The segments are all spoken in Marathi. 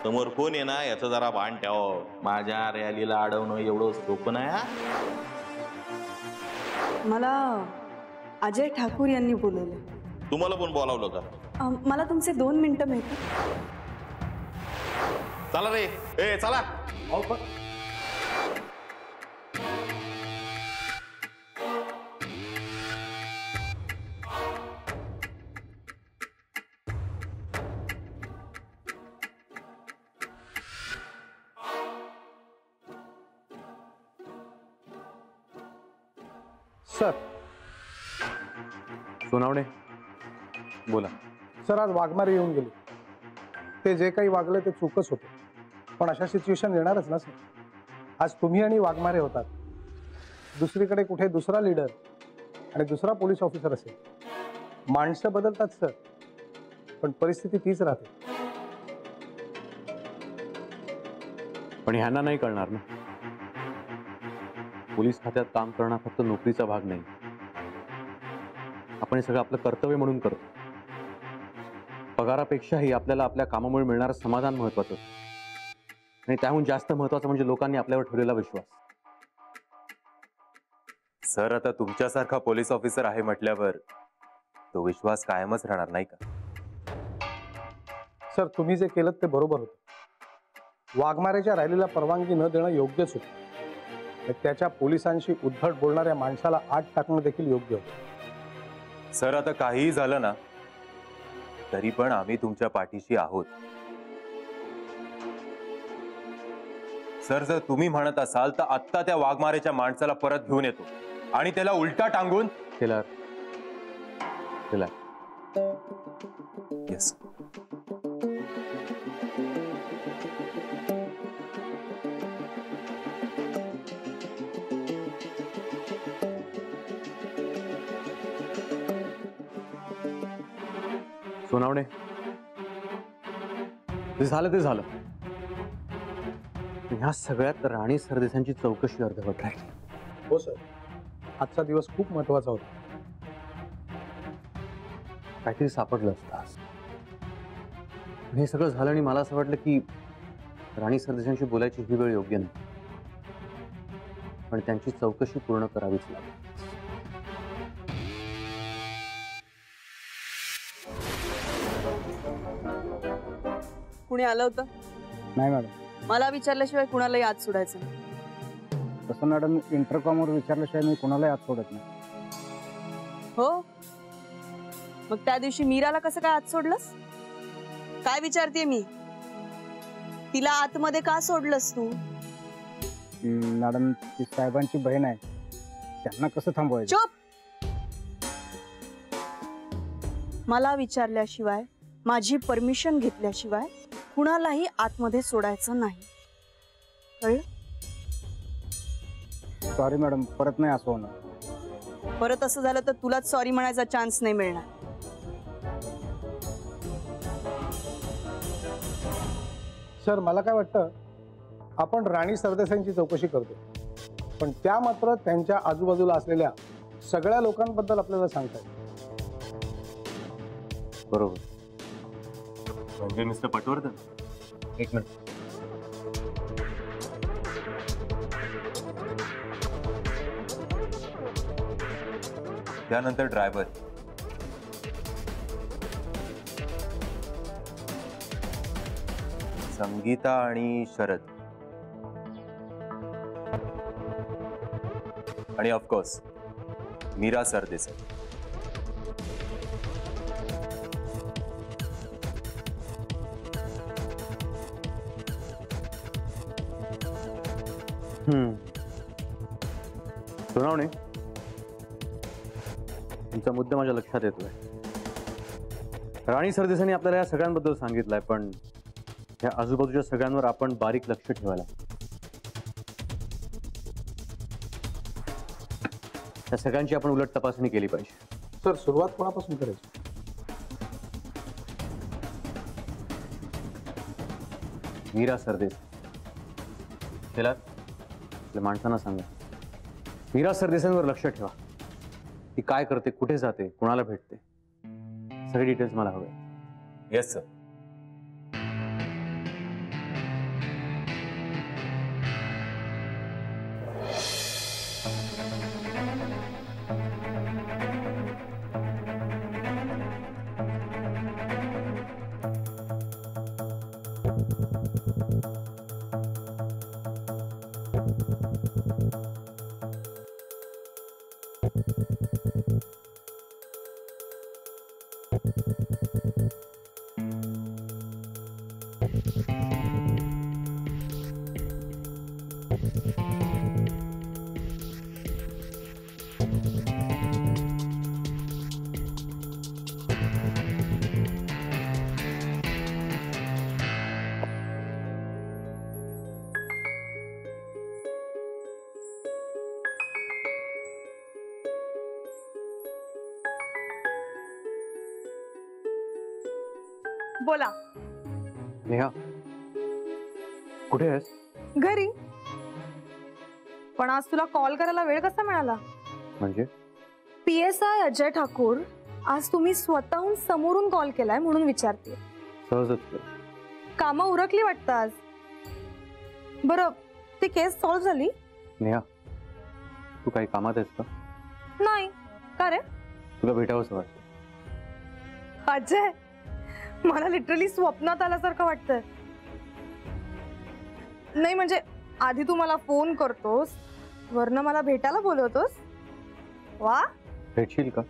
समोर कोण आहे ना याचं जरा भान ठेव. माझ्या रॅलीला अडवणं एवढं सोपं नाही हा. मला अजय ठाकूर यांनी बोलवले. तुम्हाला पण बोलावलं का? मला तुमचे 2 मिनिटं मिळतील? चला रे, ए चला. सर. सोनावणे बोला. सर, आज वाघमारे येऊन गेले. ते जे काही वागले ते चूकच होते, पण अशा सिच्युएशन येणारच ना सर. आज तुम्ही आणि वाघमारे होतात, दुसरीकडे कुठे दुसरा लीडर आणि दुसरा पोलीस ऑफिसर असेल. माणसं बदलतात सर, पण परिस्थिती तीच राहते. पण ह्यांना नाही कळणार ना, पोलीस खात्यात काम करणं फक्त नोकरीचा भाग नाही. आपण हे सगळं आपलं कर्तव्य म्हणून करतो. पगारापेक्षाही आपल्याला आपल्या कामामुळे मिळणारं समाधान महत्वाचं, आणि त्याहून जास्त महत्वाचं म्हणजे लोकांनी आपल्यावर ठेवलेला विश्वास. सर, आता तुमच्यासारखा पोलीस ऑफिसर आहे म्हटल्यावर तो विश्वास कायमच राहणार नाही का? सर, तुम्ही जे केलं ते बरोबर होतं. वाघमारेच्या रॅलीला परवानगी न देणं योग्यच होतं. त्याच्या पोलिसांशी उद्धट बोलणाऱ्या माणसाला आत टाकणं देखील योग्य होतं. सर, आता काहीही झालं ना तरी पण आम्ही तुमच्या पाठीशी आहोत. सर, जर तुम्ही म्हणत असाल तर आत्ता त्या वाघमारेच्या माणसाला परत घेऊन येतो आणि त्याला उलटा टांगून येस. सोनावणे, जे झालं ते झालं. ह्या सगळ्यात राणी सरदेसांची चौकशी अर्धवट राहिली. हो सर, आजचा दिवस खूप महत्वाचा होता. काहीतरी सापडलं असतं आज. हे सगळं झालं आणि मला असं वाटलं की राणी सरदेसांशी बोलायची ही वेळ योग्य नाही, पण त्यांची चौकशी पूर्ण करावीच लागली. कुणी आलं होतं? नाही मॅडम. मला विचारल्याशिवाय कुणालाही आत सोडायचं नाही. तसं मॅडम, इंटरकॉमवर विचारल्याशिवाय मी कुणालाही आत सोडत नाही. हो, मग त्या दिवशी मीराला कसं काय आत सोडलंस? काय विचारते मी? तिला आतमध्ये का सोडलंस तू? मॅडम, ती साहेबांची बहीण आहे, त्यांना कसं थांबवायचं? चुप. मला विचारल्याशिवाय, माझी परमिशन घेतल्याशिवाय कुणालाही आतमध्ये सोडायचं नाही, कळलं? सॉरी मॅडम, परत नाही असं होणार. परत असं झालं तर तुलाच सॉरी म्हणायचा चान्स नाही मिळणार. सर, मला काय वाटतं, आपण राणी सरदेसाईंची चौकशी करतो, पण त्या मात्र त्यांच्या आजूबाजूला असलेल्या सगळ्या लोकांबद्दल आपल्याला सांगतायत. बरोबर. म्हणजे मिस्टर पटवर्धन, एक मिनिट. त्यानंतर ड्रायव्हर, संगीता आणि शरद, आणि ऑफकोर्स मीरा सरदेसाई. सोनावणे, तुमचा मुद्दा माझ्या लक्षात येतोय. राणी सरदेसाईंनी आपल्याला या सगळ्यांबद्दल सांगितलंय, पण या आजूबाजूच्या सगळ्यांवर आपण बारीक लक्ष ठेवायला. त्या सगळ्यांची आपण उलट तपासणी केली पाहिजे. सर, सुरुवात कोणापासून करायची? मीरा सरदेसाई. त्याला आपल्या माणसांना सांगा, मीरा सरदेसाईंवर लक्ष ठेवा. ती काय करते, कुठे जाते, कोणाला भेटते, सगळे डिटेल्स मला हवे. Yes sir. बोला. नेहा कुठे आहेस? घरी. पण आज तुला कॉल करायला वेळ कसा मिळाला? म्हणजे PSI अजय ठाकूर, आज तुम्ही स्वतःहून समोरून कॉल केलाय म्हणून विचारते. सहजच. कामं उरकली वाटतं आज. बरं, ती केस सॉल्व्ह झाली? नेहा तू काही कामात आहेस का? नाही. का रे? तुला भेटावंसं वाटतं. अजय, मला लिटरली स्वप्नात आल्यासारखं वाटतंय. नाही म्हणजे आधी तू मला फोन करतोस, वरनं मला भेटायला बोलवतोस. वा. भेटशील का?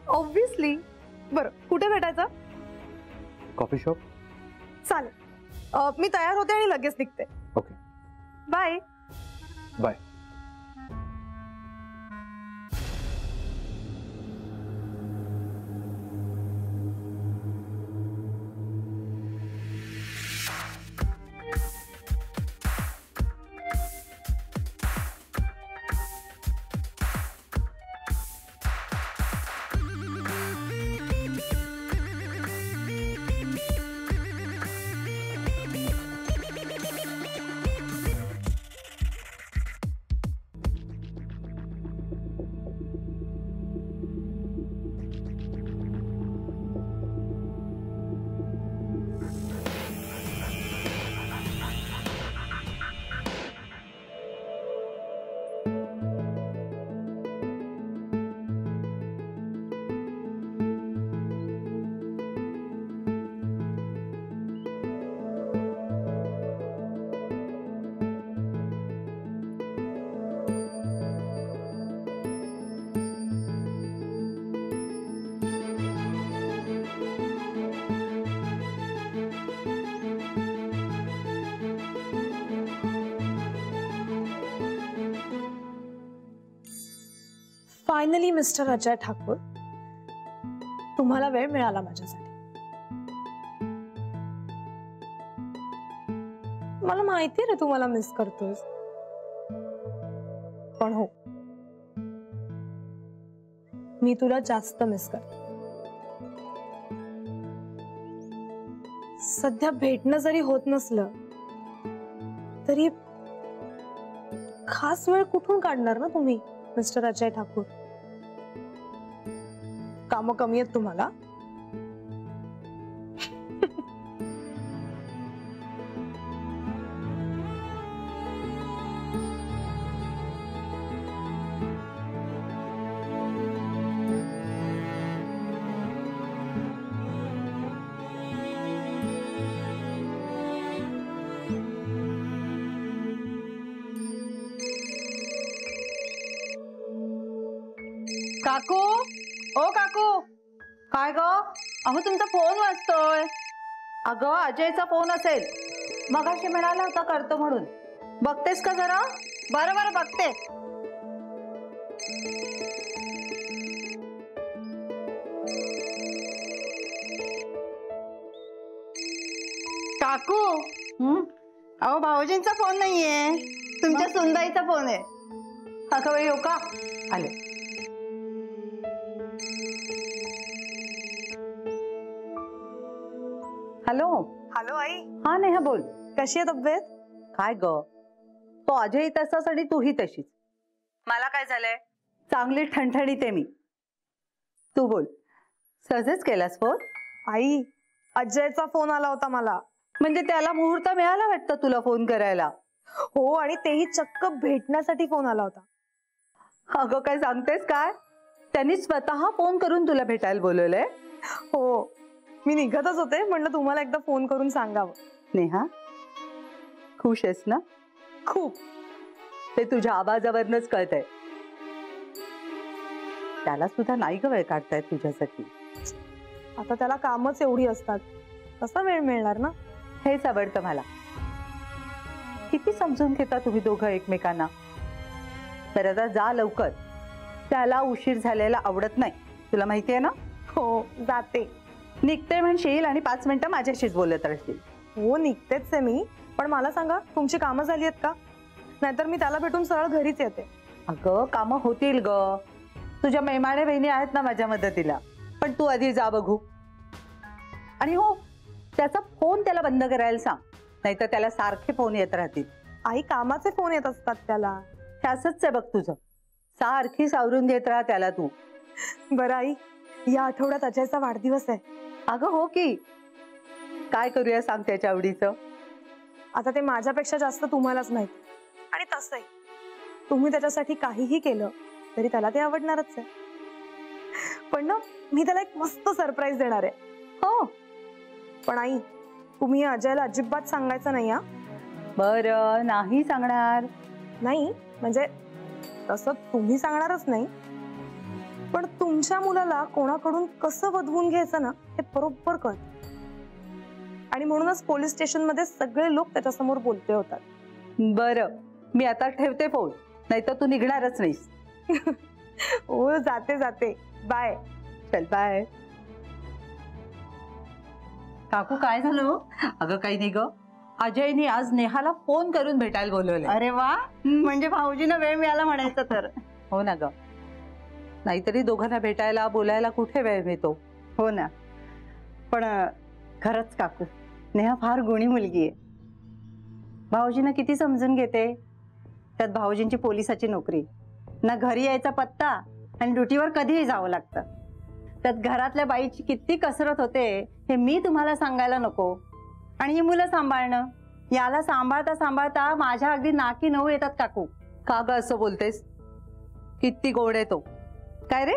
ऑब्विसली. बरं, कुठे भेटायचं? Coffee shop. चालेल. मी तयार होते आणि लगेच निघते. Okay. Bye. Bye. Finally mister Ajay Thakur, तुम्हाला वेळ मिळाला माझ्यासाठी. मला माहिती रे तू मला मिस करतोस, पण हो, मी तुला जास्त मिस करते. सध्या भेटणं जरी होत नसलं तरी खास वेळ कुठून काढणार ना तुम्ही मिस्टर अजय ठाकूर? कामं कमी आहेत तुम्हाला? काकू, ओ काकू, काय ग? अहो तुमचा फोन वाजतोय. अगं अजयचा फोन असेल, मगाशी म्हणाला होता करतो म्हणून. बघतेस का जरा? बरं बरं बघते. काकू, अहो भाऊजींचा फोन नाहीये, तुमच्या सुनबाईचा फोन आहे. अगं बाई, हो का? आले. हॅलो. हॅलो आई. हा नेहा बोल. कशी आहे तब्येत? काय ग, तो अजय तसाच आणि तूही तशीच. मला काय झालंय? चांगली ठणठणीत आहे मी. तू बोल. सहजच केलास फोन? आई, अजयचा फोन आला होता मला. म्हणजे त्याला मुहूर्त मिळाला वाटतं तुला फोन करायला? हो, आणि तेही चक्क भेटण्यासाठी फोन आला होता. अगं काय सांगतेस काय? त्यांनी स्वतः फोन करून तुला भेटायला बोलवलंय? हो, मी निघतच होते, म्हणलं तुम्हाला एकदा फोन करून सांगावं. नेहा, खुश आहेस ना? खूप. ते तुझ्या आवाजावरनच कळतंय. त्याला सुद्धा नाही ग वेळ काढतायत तुझ्यासाठी. आता त्याला कामच एवढी असतात, कसा वेळ मिळणार ना. हेच आवडतं मला. किती समजून घेता तुम्ही दोघं एकमेकांना. तर आता जा लवकर, त्याला उशीर झालेला आवडत नाही, तुला माहितीये ना. हो जाते. निघते म्हणशील आणि 5 मिनिटं माझ्याशीच बोलत राहशील. हो निघतेच आहे मी, पण मला सांगा तुमची कामं झाली आहेत का? नाहीतर मी त्याला भेटून सरळ घरीच येते. अगं कामं होतील ग, तुझ्या मैमाने बहिणी आहेत ना माझ्या मदतीला. पण तू आधी जा बघू. आणि हो, त्याचा फोन त्याला बंद करायला सांग, नाहीतर त्याला सारखे फोन येत राहतील. आई कामाचे फोन येत असतात त्याला. हे असंच आहे बघ तुझं, सारखी सावरून देत राहा त्याला तू. बरं आई, या आठवड्यात अजयचा वाढदिवस आहे. अगं हो की, काय करूया सांग त्याच्या आवडीचं. आता ते माझ्यापेक्षा जास्त तुम्हालाच माहिती, आणि तसंही तुम्ही त्याच्यासाठी काहीही केलं तरी त्याला ते आवडणारच आहे. पण ना मी त्याला एक मस्त सरप्राईज देणार आहे. हो पण आई, तुम्ही अजयला अजिबात सांगायचं नाही हा. बरं, नाही सांगणार. नाही म्हणजे तसं तुम्ही सांगणारच नाही, पण तुमच्या मुलाला कोणाकडून कसं वधवून घ्यायचं ना हे बरोबर कळतं. आणि म्हणूनच पोलीस स्टेशन मध्ये सगळे लोक त्याच्यासमोर बोलते होतात. बरं, मी आता ठेवते फोन, नाहीतर तू निघणारच नाहीस. हो जाते जाते, बाय. चल बाय. काकू काय झालं? अगं काही नाही ग, अजयने आज नेहाला फोन करून भेटायला बोलवले. अरे वा, म्हणजे भाऊजींना वेळ मिळाला म्हणायचं तर. हो ना ग, नाहीतरी दोघांना भेटायला बोलायला कुठे वेळ मिळतो. हो ना, पण खरंच काकू, नेहा फार गुणी मुलगी आहे. भाऊजींना किती समजून घेते. त्यात भाऊजींची पोलिसाची नोकरी, ना घरी यायचा पत्ता, आणि ड्युटीवर कधीही जावं लागतं. त्यात घरातल्या बाईची किती कसरत होते हे मी तुम्हाला सांगायला नको. आणि ही मुलं सांभाळणं, याला सांभाळता सांभाळता माझ्या अगदी नाकी नऊ येतात काकू. का ग असं बोलतेस? किती गोड आहे तो. काय रे,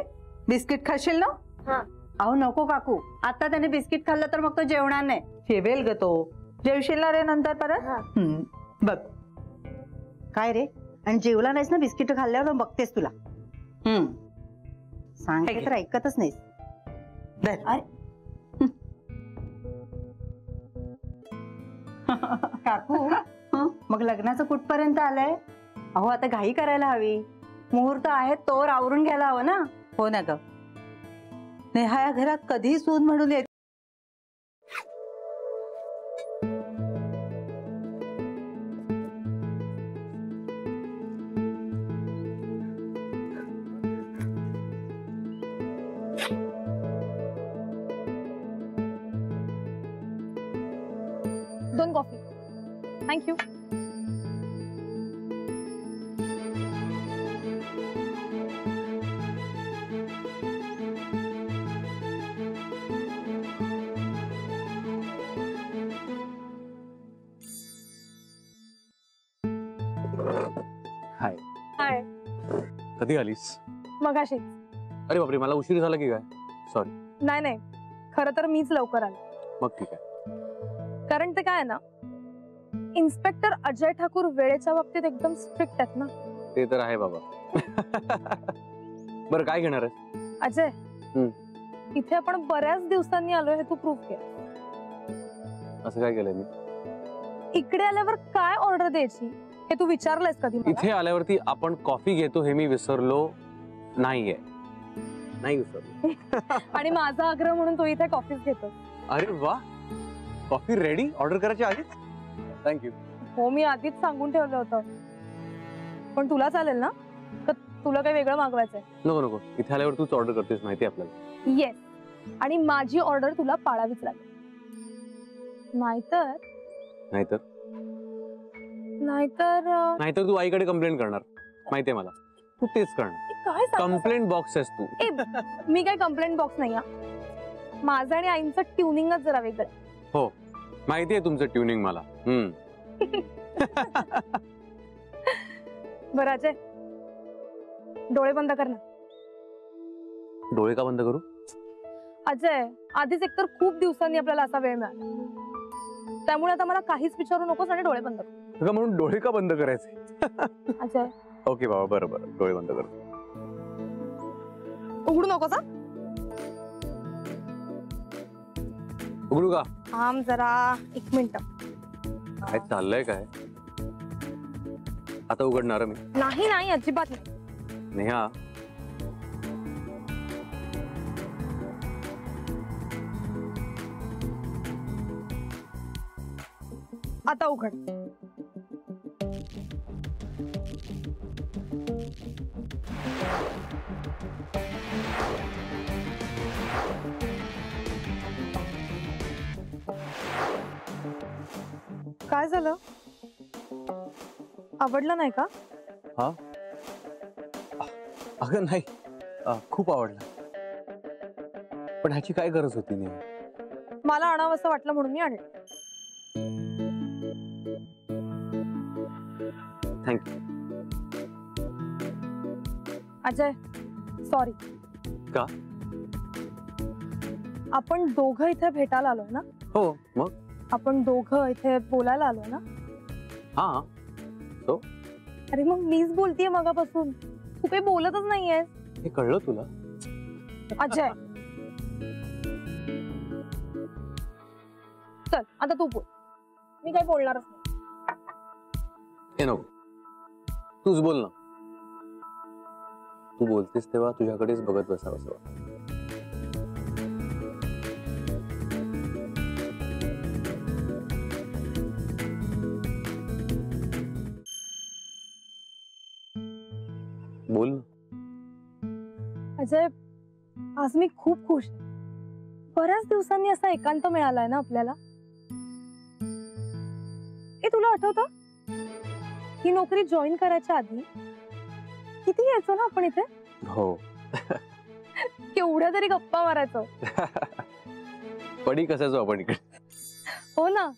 बिस्किट खाशील ना? अहो नको काकू, आता त्याने बिस्किट खाल्लं तर मग तो जेवणार नाही. जेवेल ग तो. जेवशील ना रे नंतर परत? बघ काय रे, आणि जेवला नाहीस ना बिस्किट खाल्ल्यावर बघतेस तुला. सांगते तर ऐकतच नाहीस. काकू मग लग्नाचं कुठपर्यंत आलंय? अहो आता घाई करायला हवी, मुहूर्त आहेत तोवर आवरून घ्यायला हवं ना. हो ना ग, नेहा या घरात कधी सून म्हणून येते. दोन कॉफी. थँक्यू. हाय. हाय. कधी आलीस? मगाशी. अरे बापरे, मला उशीर झाला की काय? सॉरी. नाही नाही, खरं तर मीच लवकर आले. मग ठीक आहे. कारण ते काय आहे ना, इन्स्पेक्टर अजय ठाकूर वेळेच्या बाबतीत एकदम स्ट्रिक्ट आहेत ना. ते तर आहे बाबा. बरं काय घेणार आहे? अजय, इथे आपण बऱ्याच दिवसांनी आलोय हे तू प्रूव्ह केलं. असं काय केलंय मी? इकडे आल्यावर काय ऑर्डर द्यायची हे तू विचारलंयस कधी मला? इथे आल्यावरती आपण कॉफी घेतो हे मी विसरलो नाहीये. नाही विसरलो. आणि माझा आग्रह म्हणून तू इथे कॉफीच घेतो. अरे वा, कॉफी रेडी ऑर्डर करायची आधीच? थँक्यू. हो, मी आधीच सांगून ठेवलं होतं. पण तुला चालेल ना? तर तुला काही वेगळं मागवायचंय? नको नको, इथे आल्यावर तूच ऑर्डर करतेस माहिती आपल्याला. येस, आणि माझी ऑर्डर तुला पाळावीच लागेल. नाहीतर नाहीतर नाहीतर नाहीतर तू आईकडे कंप्लेंट करणार, माहितीये मला. तू तेच करणार. काय कंप्लेंट बॉक्स आहेस तू. मी काय कंप्लेंट बॉक्स नाही. माझं आणि आईंचं ट्युनिंगच जरा वेगळं. हो माहितीये तुमचं ट्युनिंग मला. बरं अजय, डोळे बंद कर ना. डोळे का बंद करू? अजय, आधीच एकतर खूप दिवसांनी आपल्याला असा वेळ मिळाला, त्यामुळे आता मला काहीच विचारू नकोस आणि डोळे बंद कर. म्हणून डोळे का बंद करायचे? अजय. ओके बाबा, बरं बरं, डोळे बंद कर. उघडू नकोस. उघडू का? थांब जरा, 1 मिनिट. काय चाललंय काय? आता उघडणार मी. नाही नाही, अजिबात नाही. नेहा, आता उघड. काय झालं? आवडलं नाही का? हा? अगं नाही, खूप आवडला. पण ह्याची काय गरज होती नेहा? मला आणावं असं वाटलं म्हणून मी आणलं. थँक्यू. अजय, सॉरी. का? आपण दोघं इथे भेटायला आलोय ना? हो, मग? आपण दोघं इथे बोलायला आलोय ना? हा. अरे मग मीच बोलतीये मगापासून, तू काही बोलतच नाहीयेस. हे कळलं तुला? अजय, चल आता तू बोल. मी काही बोलणारच नाही. हे नको, तूच बोल ना. तू बोलतेस तेव्हा तुझ्याकडेच बघत बसावं असं वाटतं. बोल ना. अजय, आज मी खूप खुश आहे. बऱ्याच दिवसांनी असा एकांत मिळालाय ना आपल्याला. ए, तुला आठवतं ही नोकरी जॉईन करायच्या आधी किती यायचो ना आपण इथे? हो. केवढ्या तरी गप्पा मारायचो. पडी कसायचो आपण इकडे. हो ना.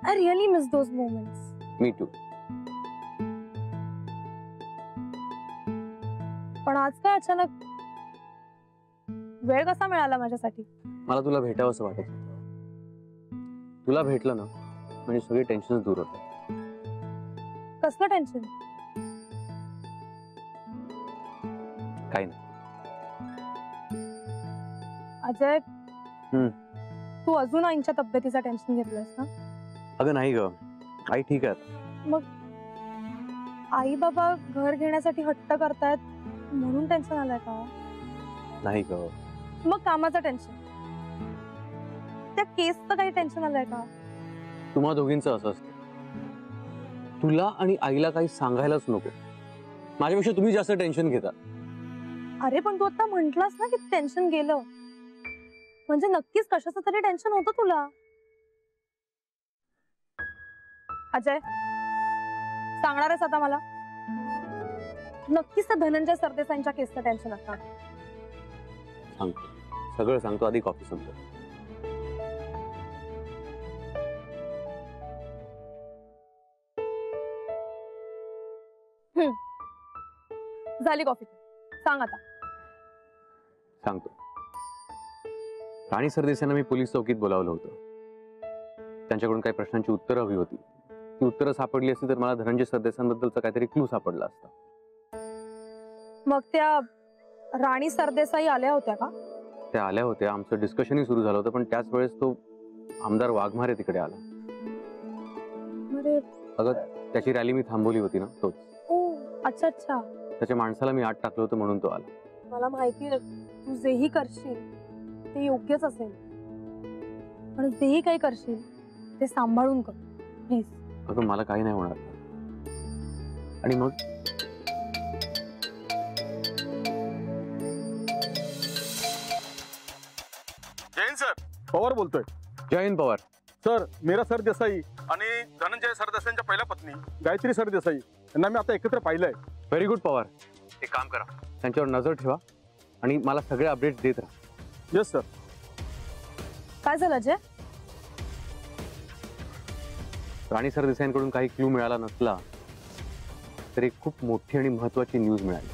I really miss those moments. मी टू. पण आज काय अचानक वेळ कसा मिळाला माझ्यासाठी? मला तुला भेटावं असं वाटत होतं. तुला भेटलं ना म्हणजे सगळी टेन्शन दूर होतात. कसलं टेन्शन? काही नाही. अजय, तू अजून आईच्या तब्येतीचं टेन्शन घेतलंस ना? अगं नाही ग, आई ठीक आहे. मग आई बाबा घर घेण्यासाठी हट्ट करतायत म्हणून टेन्शन आलंय का? नाही ग. मग कामाचं टेन्शन, त्या केसचं काही टेन्शन आलंय का? तुम्हा दोघींचं असं असतं, तुला आणि आईला काही सांगायलाच नको. माझ्यापेक्षा तुम्ही जास्त टेन्शन घेता. अरे पण तू आता म्हंटलास ना की टेन्शन गेलं, म्हणजे नक्कीच कशाचं तरी टेन्शन होतं तुला. अजय, सांगणार आहेस आता मला? नक्कीच त्या धनंजय सरदेसाईंच्या केसचं टेन्शन असणार. सांगतो, सगळं सांगतो. आधी कॉफी संपतो. झाली कॉफी, सांग आता. सांगतो. राणी सरदेसाईंना मी पोलीस चौकीत बोलावलं होतं. त्यांच्याकडून काही प्रश्नांची उत्तरं हवी होती. ती उत्तरं सापडली असती तर मला धनंजय सरदेसाईंबद्दलचा काहीतरी क्लू सापडला असता. मग त्या राणी सरदेसाई आल्या होत्या का? त्या आल्या होत्या, आमचं डिस्कशनही सुरू झालं होतं, पण त्याच वेळेस तो आमदार वाघमारे तिकडे आला. अरे, अगं त्याची रॅली मी थांबवली होती ना, तोच. ओ, अच्छा अच्छा. त्याच्या माणसाला मी आत टाकलं होतं म्हणून तो आला. मला माहिती आहे तू जेही करशील ते योग्यच असेल, पण जेही काही करशील ते सांभाळून कर प्लीज. अगं मला काही नाही होणार. आणि मग जैन सर, पवार बोलतोय. जय हिंद पवार. सर, मीरा सरदेसाई आणि धनंजय सरदेसाईंच्या पहिल्या पत्नी गायत्री सरदेसाई यांना मी आता एकत्र पाहिलंय. Very good Pawar. एक काम करा, त्यांच्यावर नजर ठेवा आणि मला सगळे अपडेट्स देत राहा. Yes sir. काय झालं अजय? राणी सरदेसाईंकडून काही क्लू मिळाला नसला तरी खूप मोठी आणि महत्वाची न्यूज मिळाली.